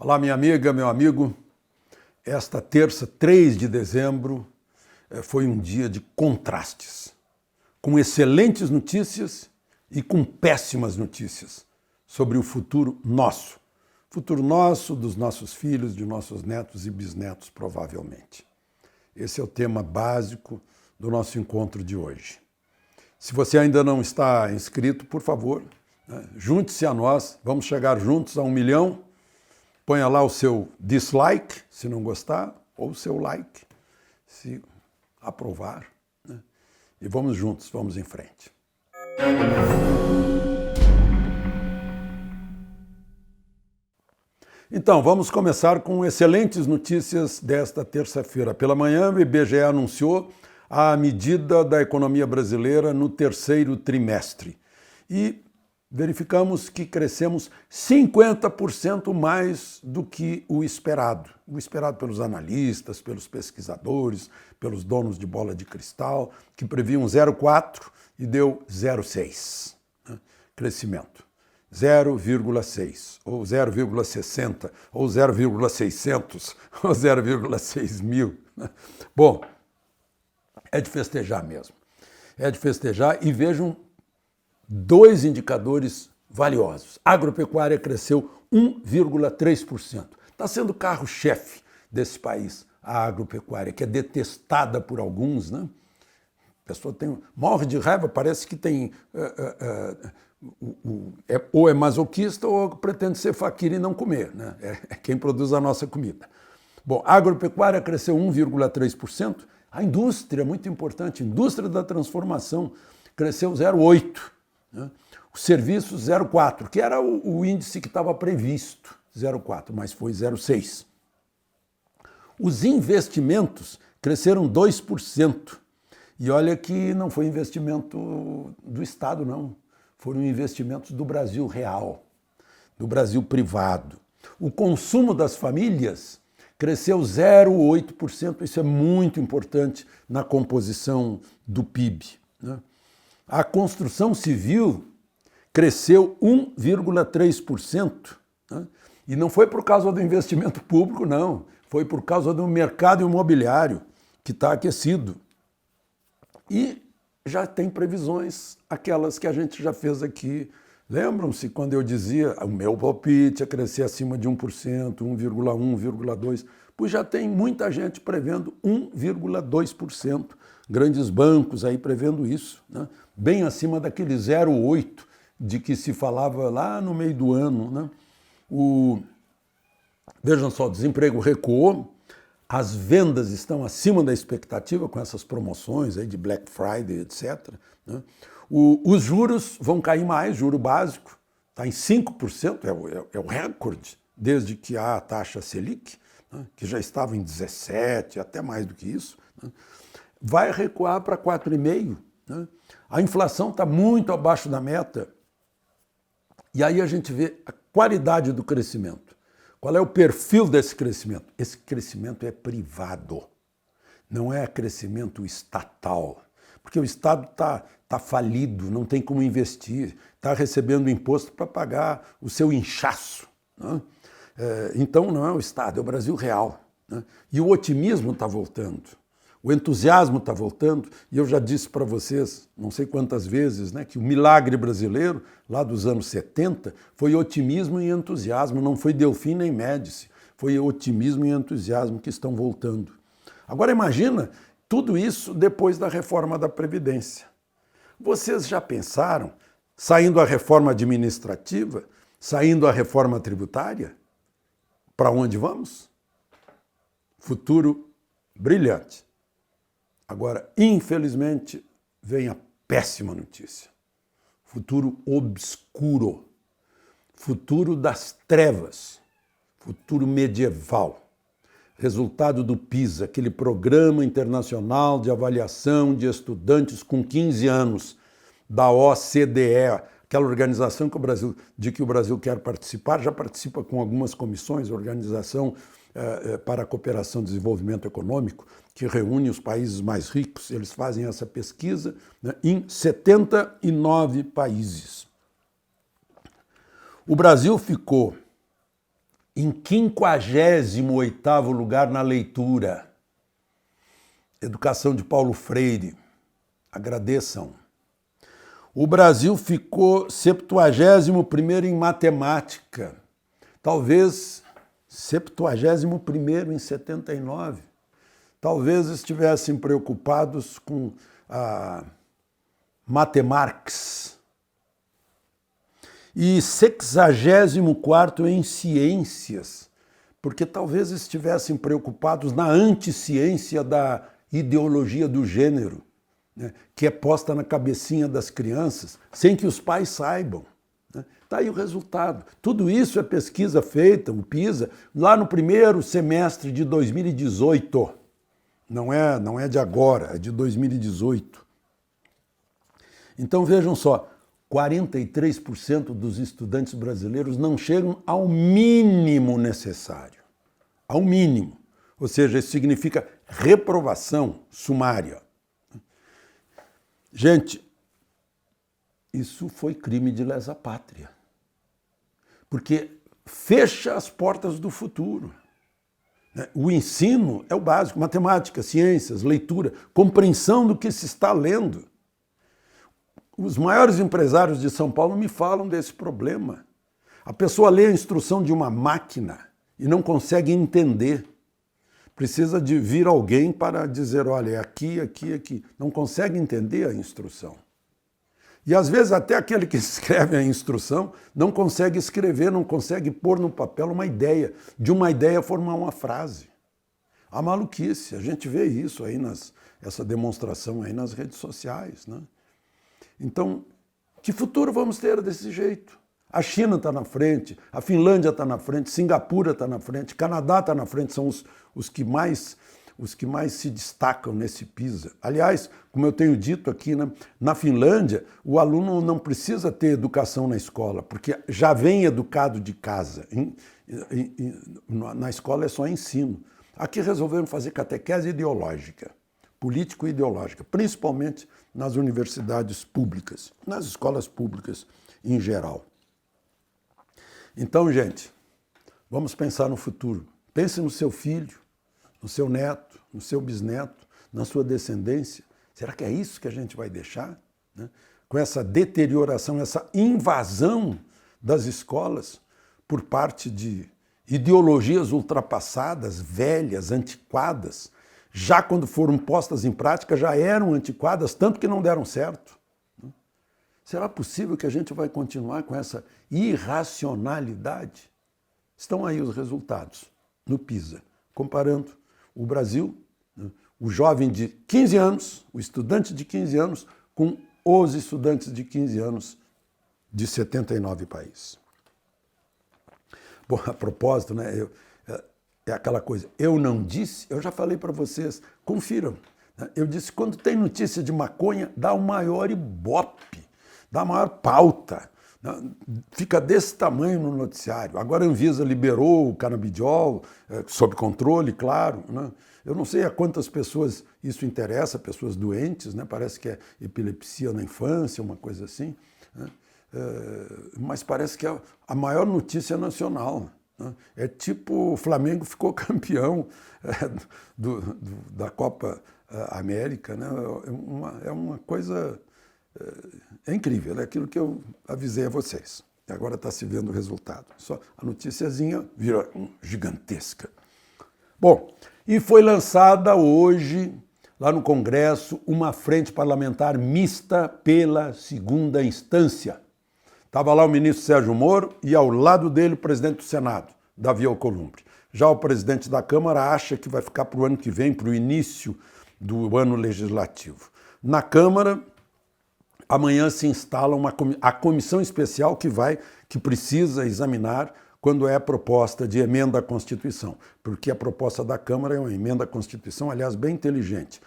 Olá, minha amiga, meu amigo. Esta terça, 3 de dezembro, foi um dia de contrastes, com excelentes notícias e com péssimas notícias sobre o futuro nosso, dos nossos filhos, de nossos netos e bisnetos, provavelmente. Esse é o tema básico do nosso encontro de hoje. Se você ainda não está inscrito, por favor, junte-se a nós, vamos chegar juntos a 1 milhão. Ponha lá o seu dislike, se não gostar, ou o seu like, se aprovar. E vamos juntos, vamos em frente. Então, vamos começar com excelentes notícias desta terça-feira. Pela manhã, o IBGE anunciou a medida da economia brasileira no terceiro trimestre. E verificamos que crescemos 50% mais do que o esperado pelos analistas, pelos pesquisadores, pelos donos de bola de cristal, que previam 0,4 e deu 0,6, crescimento. 0,6, ou 0,60, ou 0,600, ou 0,6 mil. Bom, é de festejar mesmo. É de festejar e vejam dois indicadores valiosos. A agropecuária cresceu 1,3%. Está sendo o carro-chefe desse país, a agropecuária, que é detestada por alguns, né? A pessoa morre de raiva, parece que tem ou é masoquista ou pretende ser faquir e não comer, né? É quem produz a nossa comida. Bom, a agropecuária cresceu 1,3%. A indústria, muito importante, a indústria da transformação, cresceu 0,8%. Os serviços 0,4, que era o índice que estava previsto, 0,4, mas foi 0,6. Os investimentos cresceram 2%. E olha que não foi investimento do Estado, não. Foram investimentos do Brasil real, do Brasil privado. O consumo das famílias cresceu 0,8%. Isso é muito importante na composição do PIB, né? A construção civil cresceu 1,3%, né? E não foi por causa do investimento público, não. Foi por causa do mercado imobiliário, que está aquecido. E já tem previsões, aquelas que a gente já fez aqui. Lembram-se quando eu dizia o meu palpite ia crescer acima de 1%, 1,1%, 1,2%? Pois já tem muita gente prevendo 1,2%. Grandes bancos aí prevendo isso, né? Bem acima daquele 0,8% de que se falava lá no meio do ano, né? Vejam só, o desemprego recuou, as vendas estão acima da expectativa com essas promoções aí de Black Friday, etc., né? Os juros vão cair mais, juro básico está em 5%, é o recorde desde que há a taxa Selic, né? Que já estava em 17%, até mais do que isso, né? Vai recuar para 4,5%. Né? A inflação está muito abaixo da meta. E aí a gente vê a qualidade do crescimento. Qual é o perfil desse crescimento? Esse crescimento é privado, não é crescimento estatal. Porque o Estado tá falido, não tem como investir, está recebendo imposto para pagar o seu inchaço, né? Então não é o Estado, é o Brasil real, né? E o otimismo está voltando. O entusiasmo está voltando, e eu já disse para vocês, não sei quantas vezes, né, que o milagre brasileiro, lá dos anos 70, foi otimismo e entusiasmo, não foi Delfim nem Médici, foi otimismo e entusiasmo que estão voltando. Agora imagina tudo isso depois da reforma da Previdência. Vocês já pensaram, saindo a reforma administrativa, saindo a reforma tributária, para onde vamos? Futuro brilhante. Agora, infelizmente, vem a péssima notícia. Futuro obscuro, futuro das trevas, futuro medieval. Resultado do PISA, aquele Programa Internacional de Avaliação de Estudantes com 15 anos, da OCDE, aquela organização de que o Brasil quer participar, já participa com algumas comissões, Organização para a Cooperação e Desenvolvimento Econômico, que reúne os países mais ricos. Eles fazem essa pesquisa, né, em 79 países. O Brasil ficou em 58º lugar na leitura. Educação de Paulo Freire. Agradeçam. O Brasil ficou 71º em matemática. Talvez 71º em 79. Talvez estivessem preocupados com a Matemarx. E 64º em ciências, porque talvez estivessem preocupados na anticiência da ideologia do gênero, né, que é posta na cabecinha das crianças, sem que os pais saibam. Está aí o resultado. Tudo isso é pesquisa feita, o PISA, lá no primeiro semestre de 2018. Não é de agora, é de 2018. Então vejam só, 43% dos estudantes brasileiros não chegam ao mínimo necessário. Ao mínimo. Ou seja, isso significa reprovação sumária. Gente, isso foi crime de lesa pátria. Porque fecha as portas do futuro. O ensino é o básico, matemática, ciências, leitura, compreensão do que se está lendo. Os maiores empresários de São Paulo me falam desse problema. A pessoa lê a instrução de uma máquina e não consegue entender. Precisa de vir alguém para dizer, olha, é aqui, aqui, aqui. Não consegue entender a instrução. E às vezes até aquele que escreve a instrução não consegue escrever, não consegue pôr no papel uma ideia, de uma ideia formar uma frase. A maluquice, a gente vê isso aí, essa demonstração aí nas redes sociais, né? Então, que futuro vamos ter desse jeito? A China está na frente, a Finlândia está na frente, Singapura está na frente, Canadá está na frente, são os que mais se destacam nesse PISA. Aliás, como eu tenho dito aqui, né, na Finlândia, o aluno não precisa ter educação na escola, porque já vem educado de casa. Na escola é só ensino. Aqui resolveram fazer catequese ideológica, político-ideológica, principalmente nas universidades públicas, nas escolas públicas em geral. Então, gente, vamos pensar no futuro. Pense no seu filho, no seu neto, no seu bisneto, na sua descendência. Será que é isso que a gente vai deixar? Né? Com essa deterioração, essa invasão das escolas por parte de ideologias ultrapassadas, velhas, antiquadas, já quando foram postas em prática, já eram antiquadas, tanto que não deram certo. Será possível que a gente vai continuar com essa irracionalidade? Estão aí os resultados no PISA, comparando o Brasil, o jovem de 15 anos, o estudante de 15 anos, com os estudantes de 15 anos de 79 países. Bom, a propósito, né, é aquela coisa, eu não disse, eu já falei para vocês, confiram. Eu disse, quando tem notícia de maconha, dá o maior ibope, dá a maior pauta. Fica desse tamanho no noticiário. Agora a Anvisa liberou o canabidiol, sob controle, claro. Né? Eu não sei a quantas pessoas isso interessa, pessoas doentes, né? Parece que é epilepsia na infância, uma coisa assim. Né? Mas parece que é a maior notícia nacional. Né? É tipo o Flamengo ficou campeão da Copa América. Né? É uma coisa... É incrível, é aquilo que eu avisei a vocês. Agora está se vendo o resultado. Só a noticiazinha vira gigantesca. Bom, e foi lançada hoje, lá no Congresso, uma frente parlamentar mista pela segunda instância. Estava lá o ministro Sérgio Moro e ao lado dele o presidente do Senado, Davi Alcolumbre. Já o presidente da Câmara acha que vai ficar para o ano que vem, para o início do ano legislativo. Na Câmara... Amanhã se instala a comissão especial que precisa examinar quando é proposta de emenda à Constituição, porque a proposta da Câmara é uma emenda à Constituição, aliás, bem inteligente.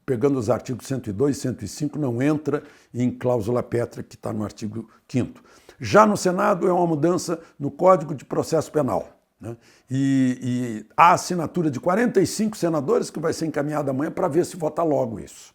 Pegando os artigos 102 e 105, não entra em cláusula pétrea, que está no artigo 5º. Já no Senado é uma mudança no Código de Processo Penal. Né? E a assinatura de 45 senadores que vai ser encaminhada amanhã para ver se vota logo isso.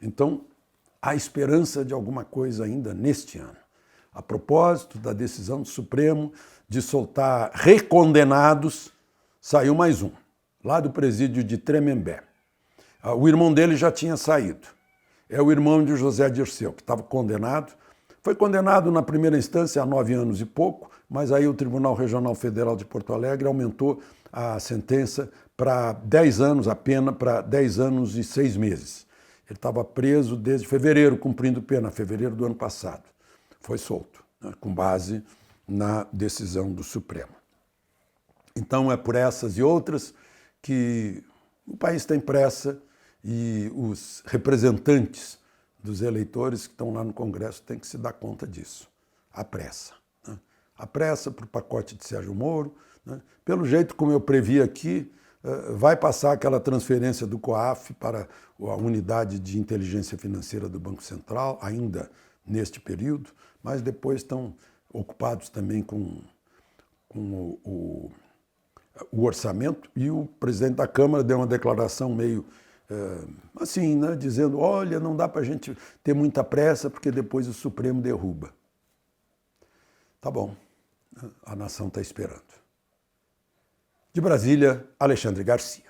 Então, há esperança de alguma coisa ainda neste ano. A propósito da decisão do Supremo de soltar recondenados, saiu mais um, lá do presídio de Tremembé. O irmão dele já tinha saído. É o irmão de José Dirceu, que estava condenado. Foi condenado na primeira instância a 9 anos e pouco, mas aí o Tribunal Regional Federal de Porto Alegre aumentou a sentença para 10 anos, a pena para 10 anos e 6 meses. Ele estava preso desde fevereiro, cumprindo pena, fevereiro do ano passado. Foi solto, né, com base na decisão do Supremo. Então é por essas e outras que o país tem pressa e os representantes dos eleitores que estão lá no Congresso têm que se dar conta disso. A pressa. Né? A pressa para o pacote de Sérgio Moro. Né? Pelo jeito, como eu previ aqui, vai passar aquela transferência do COAF para a unidade de inteligência financeira do Banco Central, ainda neste período, mas depois estão ocupados também com o orçamento, e o presidente da Câmara deu uma declaração meio assim, né, dizendo, olha, não dá para a gente ter muita pressa porque depois o Supremo derruba. Tá bom, a nação está esperando. De Brasília, Alexandre Garcia.